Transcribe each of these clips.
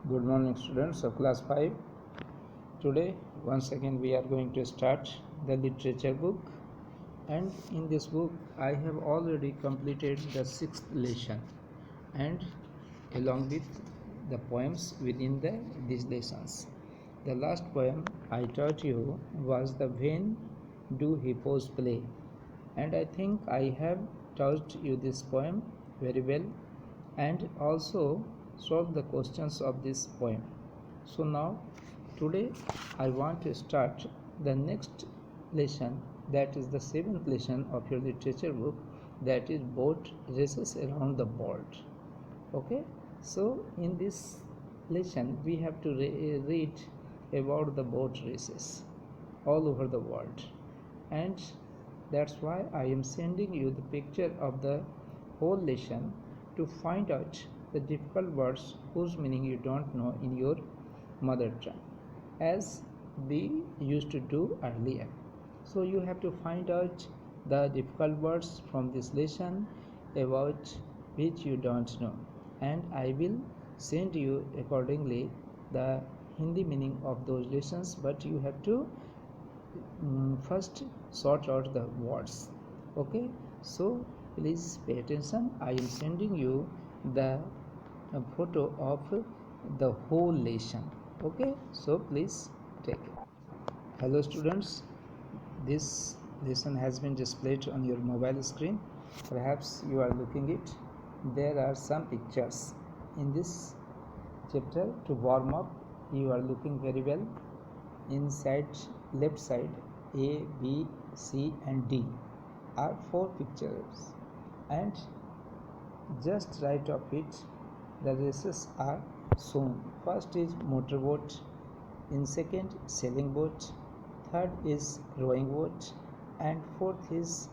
Good morning, students of class 5. Today, once again, we are going to start the literature book, and in this book, I have already completed the 6th lesson, and along with the poems within these lessons. The last poem I taught you was the When Do Hippos Play, and I think I have taught you this poem very well and also solve the questions of this poem. So now today I want to start the next lesson, that is the 7th lesson of your literature book, that is boat races around the world. Okay, so in this lesson we have to read about the boat races all over the world, and that's why I am sending you the picture of the whole lesson to find out the difficult words whose meaning you don't know in your mother tongue, as we used to do earlier. So you have to find out the difficult words from this lesson about which you don't know, and I will send you accordingly the Hindi meaning of those lessons, but you have to first sort out the words. Okay, so please pay attention. I am sending you the photo of the whole lesson. Okay, so please take it. Hello students, this lesson has been displayed on your mobile screen. Perhaps you are looking it. There are some pictures in this chapter. To warm up, you are looking very well. Inside left side, A, B, C and D are 4 pictures, and just right of it the races are shown. First is motorboat, in second sailing boat, third is rowing boat, and fourth is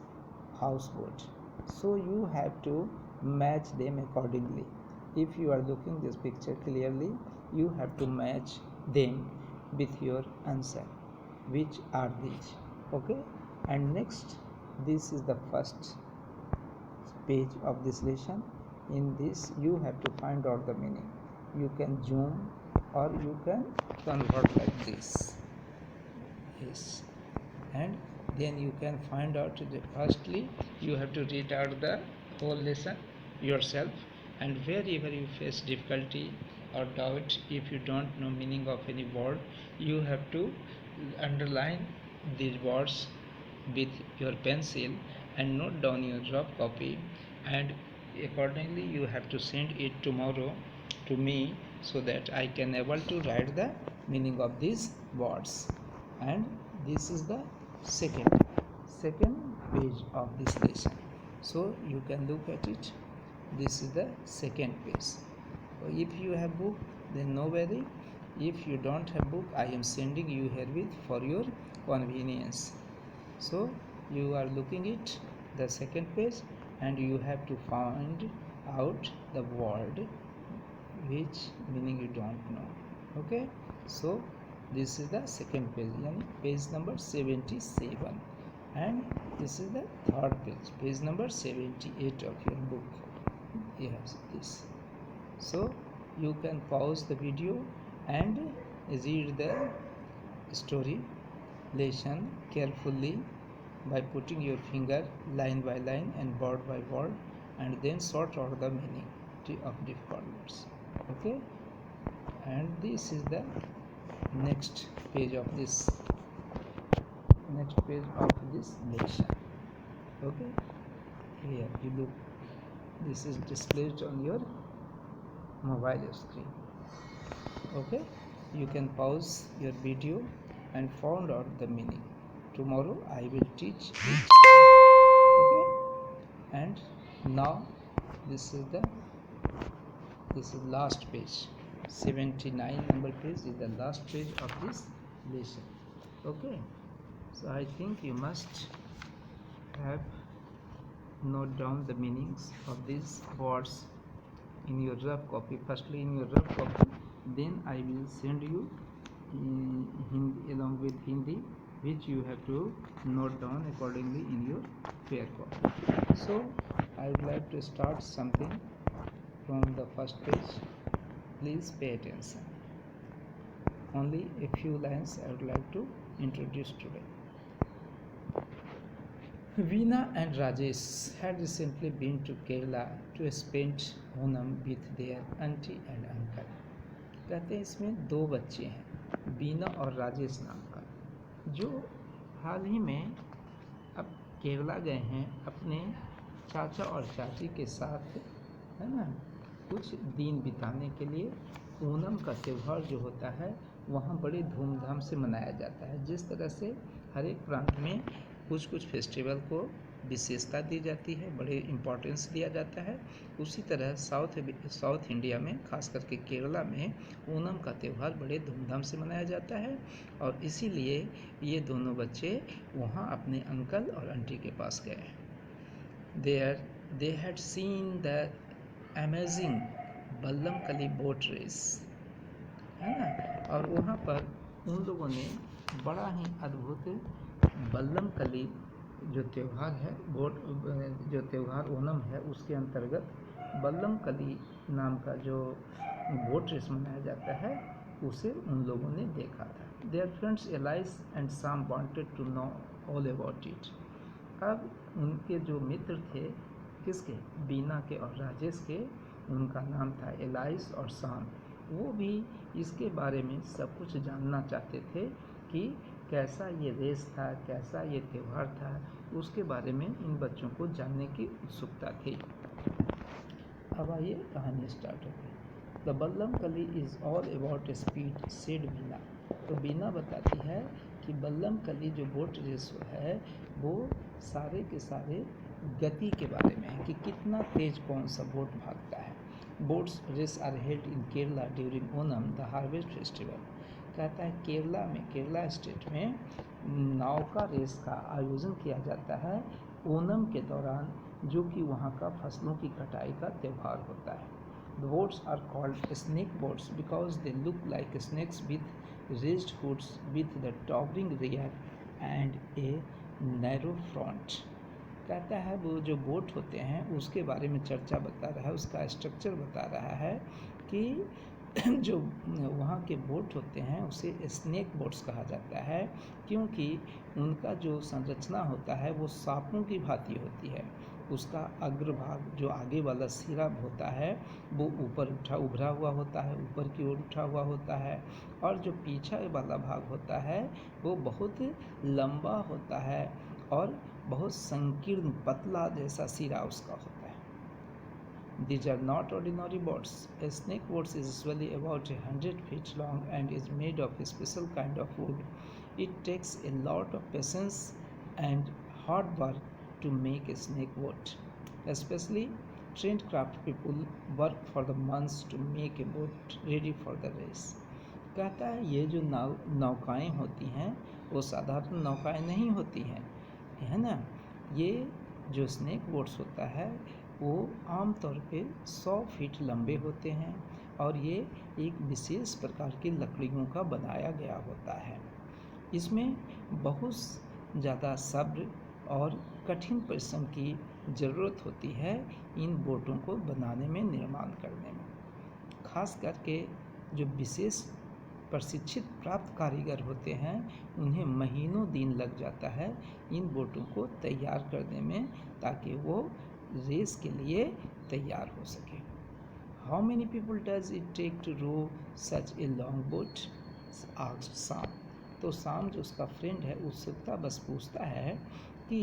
houseboat. So you have to match them accordingly. If you are looking this picture clearly, you have to match them with your answer, which are these. Okay, and next, this is the first page of this lesson. In this you have to find out the meaning. You can zoom or you can convert like this. Yes, and then you can find out firstly you have to read out the whole lesson yourself, and wherever you face difficulty or doubt, if you don't know meaning of any word, you have to underline these words with your pencil and note down your rough copy, and accordingly you have to send it tomorrow to me so that I can able to write the meaning of these words. And this is the second page of this lesson, so you can look at it. This is the second page. If you have book, then no worry. If you don't have book, I am sending you herewith for your convenience. So you are looking it the second page, and you have to find out the word which meaning you don't know. Okay, so this is the second page, page number 77, and this is the third page number 78 of your book. Yes, this. So you can pause the video and read the story lesson carefully by putting your finger line by line and word by word, and then sort out the meaning of different words. Okay, and this is the next page of this lesson. Okay, here you look, this is displayed on your mobile screen. Okay, you can pause your video and find out the meaning. Tomorrow I will teach it. Okay, and now this is last page, 79 number page is the last page of this lesson. Okay, so I think you must have note down the meanings of these words in your rough copy. Firstly in your rough copy, then I will send you Hindi, along with Hindi, which you have to note down accordingly in your fair copy. So I would like to start something from the first page. please pay attention. Only a few lines I would like to introduce today. Veena and Rajesh had recently been to Kerala to spend Onam with their auntie and uncle. कहते हैं इसमें दो बच्चे हैं, वीना और राजेश नाम का, जो हाल ही में अब केरला गए हैं अपने चाचा और चाची के साथ, है ना, कुछ दिन बिताने के लिए। ओणम का त्यौहार जो होता है वहाँ बड़े धूमधाम से मनाया जाता है। जिस तरह से हर एक प्रांत में कुछ कुछ फेस्टिवल को विशेषता दी जाती है, बड़े इम्पोर्टेंस दिया जाता है, उसी तरह साउथ इंडिया में, खास करके केरला में ओणम का त्यौहार बड़े धूमधाम से मनाया जाता है। और इसीलिए ये दोनों बच्चे वहाँ अपने अंकल और आंटी के पास गए। They had seen the amazing Vallamkali boat race, है ना, और वहाँ पर उन लोगों ने बड़ा ही अद्भुत बल्लमकली जो त्यौहार है, जो त्यौहार ओणम है, उसके अंतर्गत बल्लमकली नाम का जो बोट रेस मनाया जाता है उसे उन लोगों ने देखा था। Their friends Alice and Sam wanted to know all about it. अब उनके जो मित्र थे, किसके, बीना के और राजेश के, उनका नाम था एलाइस और साम, वो भी इसके बारे में सब कुछ जानना चाहते थे कि कैसा ये रेस था, कैसा ये त्यौहार था, उसके बारे में इन बच्चों को जानने की उत्सुकता थी। अब आइए कहानी स्टार्ट हो गई। The Vallamkali is all about speed, said Beena. तो बीना बताती है कि बल्लमकली जो बोट रेस है वो सारे के सारे गति के बारे में है कि कितना तेज कौन सा बोट भागता है। Boats race are held in Kerala during Onam the harvest festival. कहता है केरला में, केरला स्टेट में नौका रेस का आयोजन किया जाता है ओणम के दौरान, जो कि वहाँ का फसलों की कटाई का त्यौहार होता है। The boats are called snake boats because they look like snakes with raised hoods with the towering rear and a narrow front। कहता है वो जो बोट होते हैं उसके बारे में चर्चा बता रहा है, उसका स्ट्रक्चर बता रहा है कि जो वहाँ के बोट होते हैं उसे स्नेक बोट्स कहा जाता है, क्योंकि उनका जो संरचना होता है वो सांपों की भांति होती है। उसका अग्रभाग, जो आगे वाला सिरा होता है, वो ऊपर उभरा हुआ होता है, ऊपर की ओर उठा हुआ होता है, और जो पीछे वाला भाग होता है वो बहुत लंबा होता है और बहुत संकीर्ण पतला जैसा सिरा उसका होता है। These are not ordinary boats. A snake boat is usually about 100 feet long and is made of a special kind of wood. It takes a lot of patience and hard work to make a snake boat. Especially trained craft people work for the months to make a boat ready for the race. कहता है ये जो नौकाएँ होती हैं वो साधारण नौकाएँ नहीं होती हैं, है ना। ये जो स्नेक बोट्स होता है वो आमतौर पे 100 फीट लंबे होते हैं और ये एक विशेष प्रकार की लकड़ियों का बनाया गया होता है। इसमें बहुत ज़्यादा सब्र और कठिन परिश्रम की ज़रूरत होती है इन बोटों को बनाने में, निर्माण करने में। खास करके जो विशेष प्रशिक्षित प्राप्त कारीगर होते हैं उन्हें महीनों दिन लग जाता है इन बोटों को तैयार करने में, ताकि वो रेस के लिए तैयार हो सके। How many people does it take to row such a long boat, asked Sam. तो साम जो उसका फ्रेंड है उत्सुकता बस पूछता है कि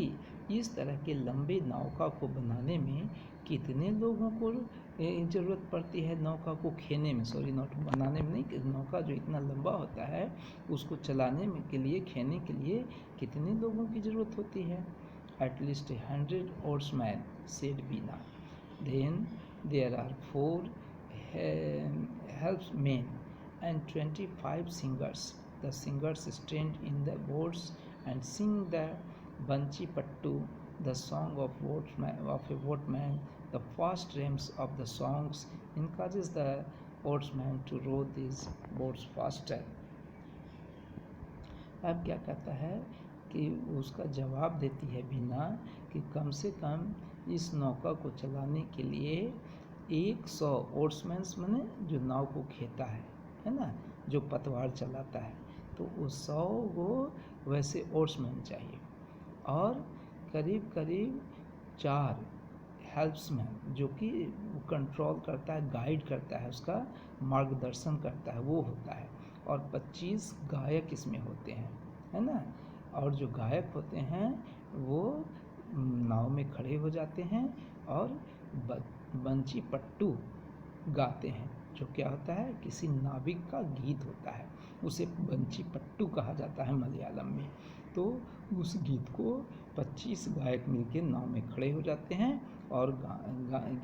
इस तरह के लंबे नौका को बनाने में कितने लोगों को ज़रूरत पड़ती है, नौका को खेने में, सॉरी नॉट बनाने में नहीं, नौका जो इतना लंबा होता है उसको चलाने में के लिए, खेने के लिए कितने लोगों की ज़रूरत होती है। At least 100 oarsmen, said Veena. Then there are 4 helpsmen and 25 singers. The singers stand in the boats and sing the Banchi Pattu, the song of a boatman. The fast rhymes of the songs encourages the oarsmen to row these boats faster. अब क्या कहता है कि उसका जवाब देती है बीना कि कम से कम इस नौका को चलाने के लिए 100 ओट्समैन्स माने जो नाव को खेता है ना, जो पतवार चलाता है, तो वो 100 वो वैसे ओट्समैन चाहिए, और करीब करीब 4 हेल्प्समैन जो कि कंट्रोल करता है, गाइड करता है, उसका मार्गदर्शन करता है, वो होता है, और 25 गायक इसमें होते हैं, है ना। और जो गायक होते हैं वो नाव में खड़े हो जाते हैं और बंची पट्टू गाते हैं, जो क्या होता है, किसी नाविक का गीत होता है, उसे बंची पट्टू कहा जाता है मलयालम में। तो उस गीत को 25 गायक मिलकर नाव में खड़े हो जाते हैं और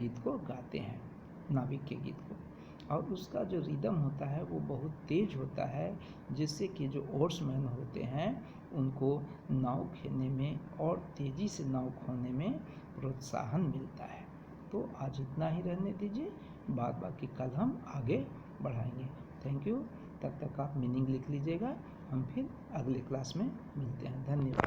गीत को गाते हैं, नाविक के गीत को, और उसका जो रिदम होता है वो बहुत तेज होता है, जिससे कि जो ओट्समैन होते हैं उनको नाव खेलने में और तेज़ी से नाव खोने में प्रोत्साहन मिलता है। तो आज इतना ही रहने दीजिए, बाकी कल हम आगे बढ़ाएंगे। Thank you. तब तक आप मीनिंग लिख लीजिएगा, हम फिर अगले क्लास में मिलते हैं। धन्यवाद।